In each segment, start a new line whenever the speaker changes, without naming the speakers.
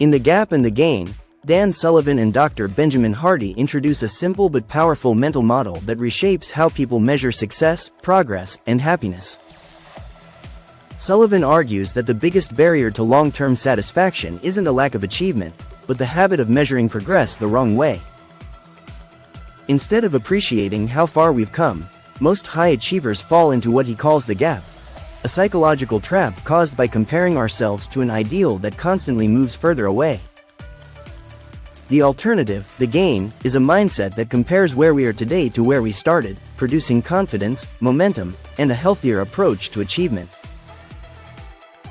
In The Gap and the Gain, Dan Sullivan and Dr. Benjamin Hardy introduce a simple but powerful mental model that reshapes how people measure success, progress, and happiness. Sullivan argues that the biggest barrier to long-term satisfaction isn't a lack of achievement, but the habit of measuring progress the wrong way. Instead of appreciating how far we've come, most high achievers fall into what he calls the gap, a psychological trap caused by comparing ourselves to an ideal that constantly moves further away. The alternative, the gain, is a mindset that compares where we are today to where we started, producing confidence, momentum, and a healthier approach to achievement.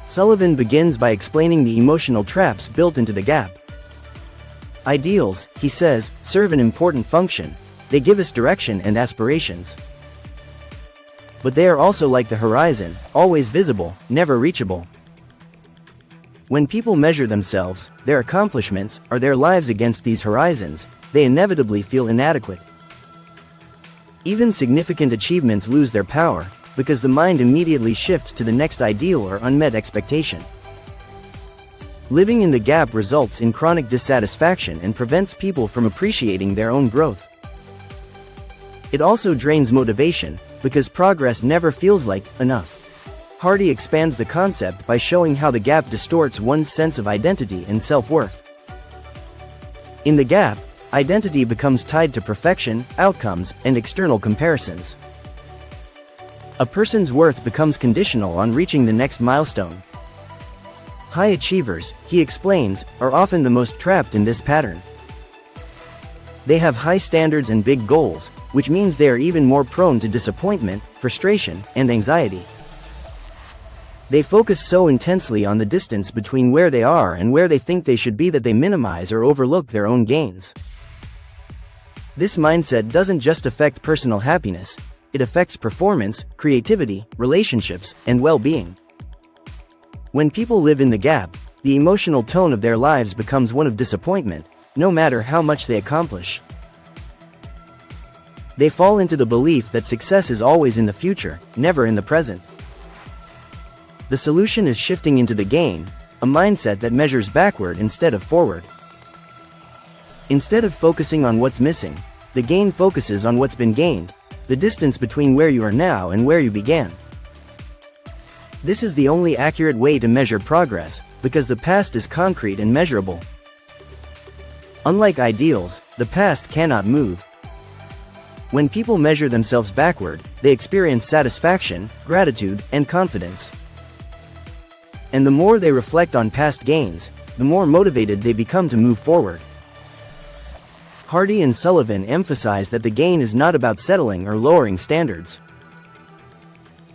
Sullivan begins by explaining the emotional traps built into the gap. Ideals, he says, serve an important function. They give us direction and aspirations. But they are also like the horizon, always visible, never reachable. When people measure themselves, their accomplishments, or their lives against these horizons, they inevitably feel inadequate. Even significant achievements lose their power, because the mind immediately shifts to the next ideal or unmet expectation. Living in the gap results in chronic dissatisfaction and prevents people from appreciating their own growth. It also drains motivation, because progress never feels like enough. Hardy expands the concept by showing how the gap distorts one's sense of identity and self-worth. In the gap, identity becomes tied to perfection, outcomes, and external comparisons. A person's worth becomes conditional on reaching the next milestone. High achievers, he explains, are often the most trapped in this pattern. They have high standards and big goals, which means they are even more prone to disappointment, frustration, and anxiety. They focus so intensely on the distance between where they are and where they think they should be that they minimize or overlook their own gains. This mindset doesn't just affect personal happiness, it affects performance, creativity, relationships, and well-being. When people live in the gap, the emotional tone of their lives becomes one of disappointment, no matter how much they accomplish. They fall into the belief that success is always in the future, never in the present. The solution is shifting into the gain, a mindset that measures backward instead of forward. Instead of focusing on what's missing, the gain focuses on what's been gained, the distance between where you are now and where you began. This is the only accurate way to measure progress, because the past is concrete and measurable. Unlike ideals, the past cannot move. When people measure themselves backward, they experience satisfaction, gratitude, and confidence. And the more they reflect on past gains, the more motivated they become to move forward. Hardy and Sullivan emphasize that the gain is not about settling or lowering standards.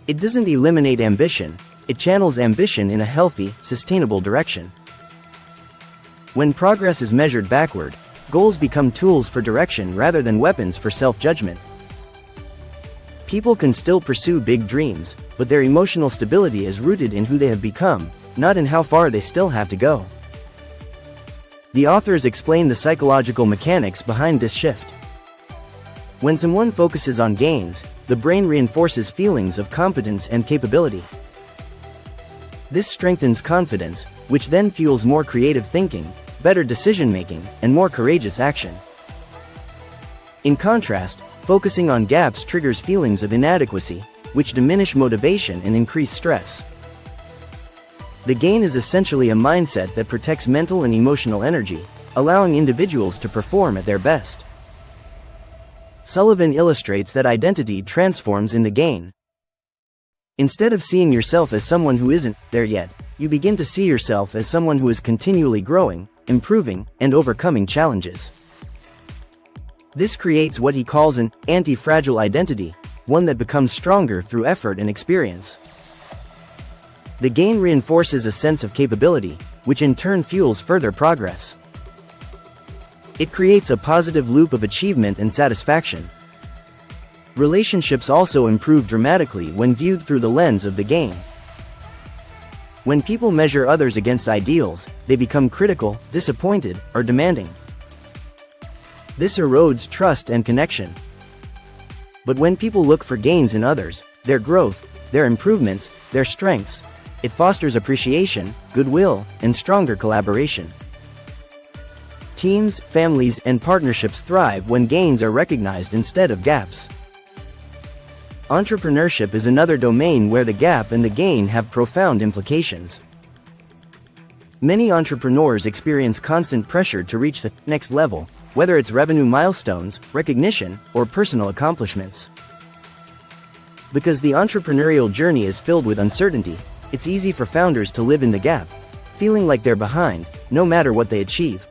It doesn't eliminate ambition, it channels ambition in a healthy, sustainable direction. When progress is measured backward, goals become tools for direction rather than weapons for self-judgment. People can still pursue big dreams, but their emotional stability is rooted in who they have become, not in how far they still have to go. The authors explain the psychological mechanics behind this shift. When someone focuses on gains, the brain reinforces feelings of competence and capability. This strengthens confidence, which then fuels more creative thinking, better decision-making, and more courageous action. In contrast, focusing on gaps triggers feelings of inadequacy, which diminish motivation and increase stress. The gain is essentially a mindset that protects mental and emotional energy, allowing individuals to perform at their best. Sullivan illustrates that identity transforms in the gain. Instead of seeing yourself as someone who isn't there yet, you begin to see yourself as someone who is continually growing, improving, and overcoming challenges. This creates what he calls an anti-fragile identity, one that becomes stronger through effort and experience. The gain reinforces a sense of capability, which in turn fuels further progress. It creates a positive loop of achievement and satisfaction. Relationships also improve dramatically when viewed through the lens of the gain. When people measure others against ideals, they become critical, disappointed, or demanding. This erodes trust and connection. But when people look for gains in others, their growth, their improvements, their strengths, it fosters appreciation, goodwill, and stronger collaboration. Teams, families, and partnerships thrive when gains are recognized instead of gaps. Entrepreneurship is another domain where the gap and the gain have profound implications. Many entrepreneurs experience constant pressure to reach the next level, whether it's revenue milestones, recognition, or personal accomplishments. Because the entrepreneurial journey is filled with uncertainty, it's easy for founders to live in the gap, feeling like they're behind, no matter what they achieve.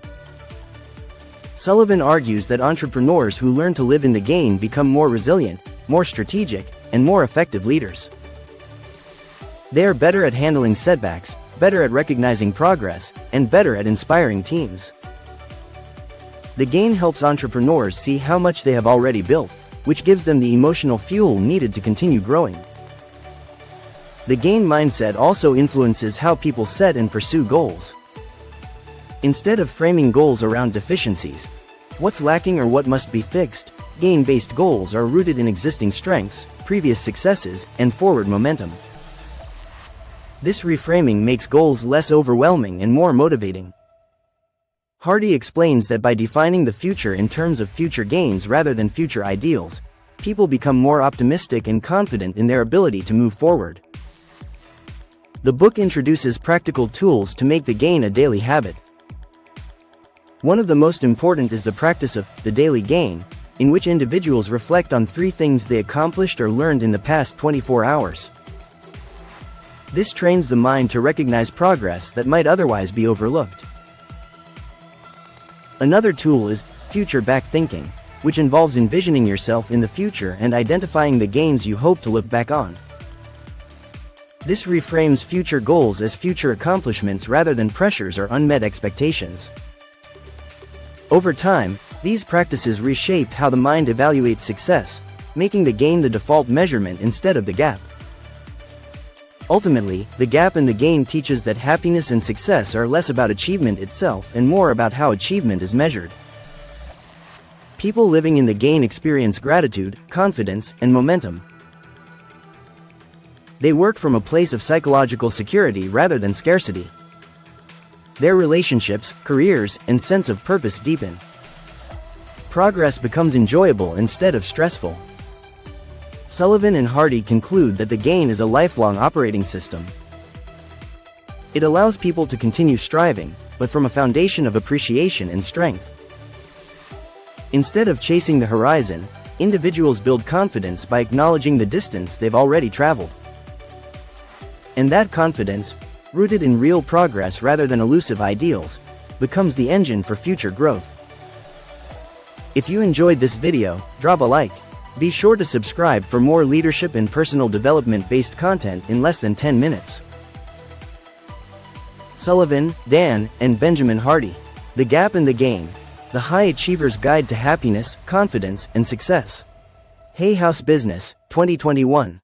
Sullivan argues that entrepreneurs who learn to live in the gain become more resilient, more strategic, and more effective leaders. They are better at handling setbacks, better at recognizing progress, and better at inspiring teams. The gain helps entrepreneurs see how much they have already built, which gives them the emotional fuel needed to continue growing. The gain mindset also influences how people set and pursue goals. Instead of framing goals around deficiencies, what's lacking or what must be fixed, gain-based goals are rooted in existing strengths, previous successes, and forward momentum. This reframing makes goals less overwhelming and more motivating. Hardy explains that by defining the future in terms of future gains rather than future ideals, people become more optimistic and confident in their ability to move forward. The book introduces practical tools to make the gain a daily habit. One of the most important is the practice of the daily gain, in which individuals reflect on 3 things they accomplished or learned in the past 24 hours. This trains the mind to recognize progress that might otherwise be overlooked. Another tool is future-back thinking, which involves envisioning yourself in the future and identifying the gains you hope to look back on. This reframes future goals as future accomplishments rather than pressures or unmet expectations. Over time, these practices reshape how the mind evaluates success, making the gain the default measurement instead of the gap. Ultimately, the gap and the gain teaches that happiness and success are less about achievement itself and more about how achievement is measured. People living in the gain experience gratitude, confidence, and momentum. They work from a place of psychological security rather than scarcity. Their relationships, careers, and sense of purpose deepen. Progress becomes enjoyable instead of stressful. Sullivan and Hardy conclude that the gain is a lifelong operating system. It allows people to continue striving, but from a foundation of appreciation and strength. Instead of chasing the horizon, individuals build confidence by acknowledging the distance they've already traveled. And that confidence, rooted in real progress rather than elusive ideals, becomes the engine for future growth. If you enjoyed this video, drop a like. Be sure to subscribe for more leadership and personal development-based content in less than 10 minutes. Sullivan, Dan, and Benjamin Hardy. The Gap and the Gain. The High Achiever's Guide to Happiness, Confidence, and Success. Hay House Business, 2021.